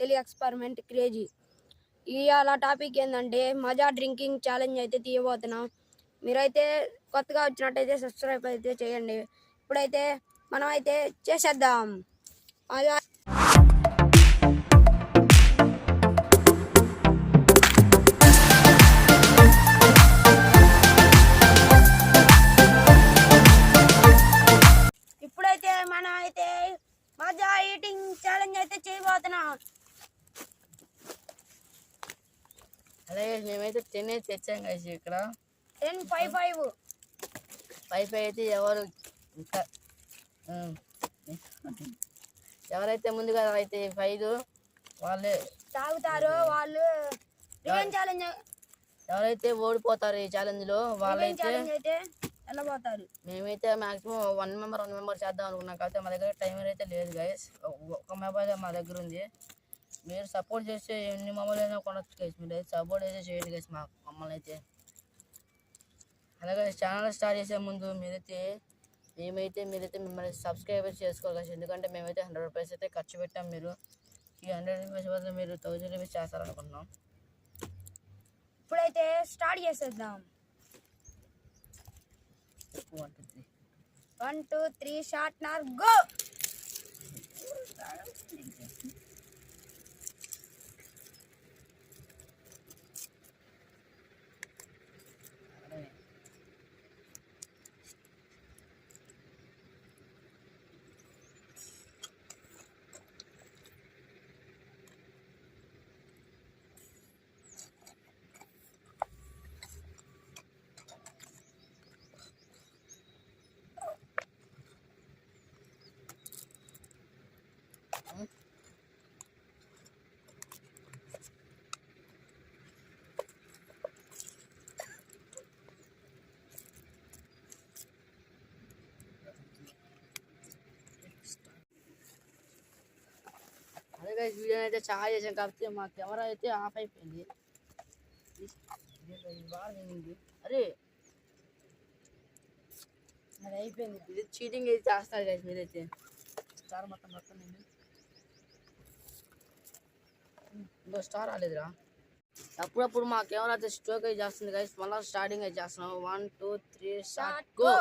Telugu experiment crazy. ఇవాళ topic ఏంటంటే మజా డ్రింకింగ్ ఛాలెంజ్ అయితే తీయబోతున్నాం. మీరైతే కొత్తగా వచ్చినట్టయితే సబ్స్క్రైబ్ అయితే చేయండి. ఇప్పుడైతే మనం అయితే చేసేద్దాం. మజా ఇప్పుడైతే మనం అయితే మజా ఈటింగ్ ఛాలెంజ్ అయితే చేయబోతున్నాం. అలాగే మేమైతే 10 అయితే తెచ్చాం కలిసి ఇక్కడ 10-5-5 అయితే ఎవరు ఇంకా ఎవరైతే ముందుగా అయితే 5 వాళ్ళే తాగుతారో వాళ్ళు ఛాలెంజ్. ఎవరైతే ఓడిపోతారు ఈ ఛాలెంజ్లో వాళ్ళైతే అయితే వెళ్ళబోతారు. మేమైతే మాక్సిమం 1 మెంబర్ చేద్దాం అనుకున్నాం. కాకపోతే మా దగ్గర టైమర్ అయితే లేదు గైస్. ఒక మొబైల్ మా దగ్గర ఉంది. మీరు సపోర్ట్ చేస్తే ఎన్ని మొబైల్ అయినా కొనొచ్చు గైస్. మీరు అయితే సపోర్ట్ అయితే చేయండి గైస్ మమ్మల్ని అయితే. అలాగే ఛానల్ స్టార్ట్ చేసే ముందు మీరైతే మిమ్మల్ని సబ్స్క్రైబ్ చేసుకోవాలి గైస్. ఎందుకంటే మేమైతే 100 రూపీస్ అయితే ఖర్చు పెట్టాం. మీరు ఈ 100 రూపీస్ బదులు మీరు 1000 రూపీస్ చేస్తారనుకుంటున్నాం. ఇప్పుడైతే స్టార్ట్ చేసేద్దాం. 1 2 3 షార్ట్ నార్ గో. అదే గైస్ వీడియో అయితే చాలా చేసాం. కాకపోతే మా కెమెరా అయితే ఆఫ్ అయిపోయింది. అరే అది అయిపోయింది. ఇది చీటింగ్ అయితే చేస్తారు గైస్. మీరైతే స్టార్ మొత్తం నేను ఇంకో స్టార్ రాలేదురా. అప్పుడప్పుడు మా కెమెరా అయితే స్ట్రోక్ అయితే చేస్తుంది గైస్. మళ్ళీ స్టార్టింగ్ అయితే చేస్తున్నాం. 1 2 3 start go.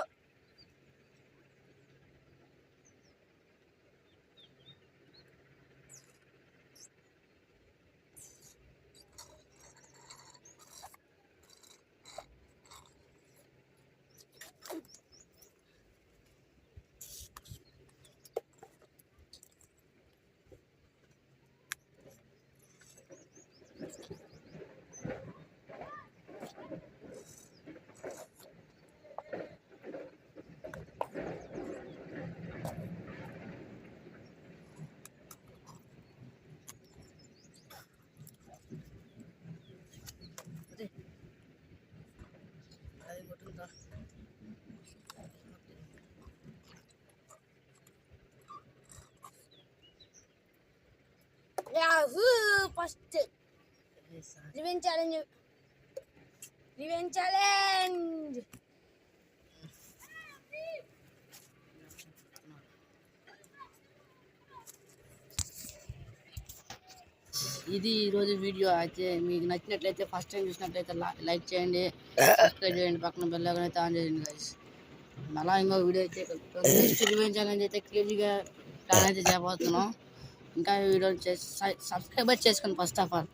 First revenge challenge. ఇది ఈరోజు వీడియో అయితే మీకు నచ్చినట్లయితే ఫస్ట్ టైం చూసినట్లయితే లైక్ చేయండి, సబ్స్క్రైబ్ చేయండి, పక్కన బెల్ ఐకాన్ అయితే ఆన్ చేయండి గైస్. మళ్ళీ ఇంకో వీడియో అయితే నెక్స్ట్ రివెంజ్ ఛాలెంజ్ అయితే క్రేజీగా ప్లాన్ అయితే చేయబోతున్నాం. ఇంకా వీడియో సబ్స్క్రైబ్ చేసుకోండి ఫస్ట్ ఆఫ్ ఆల్.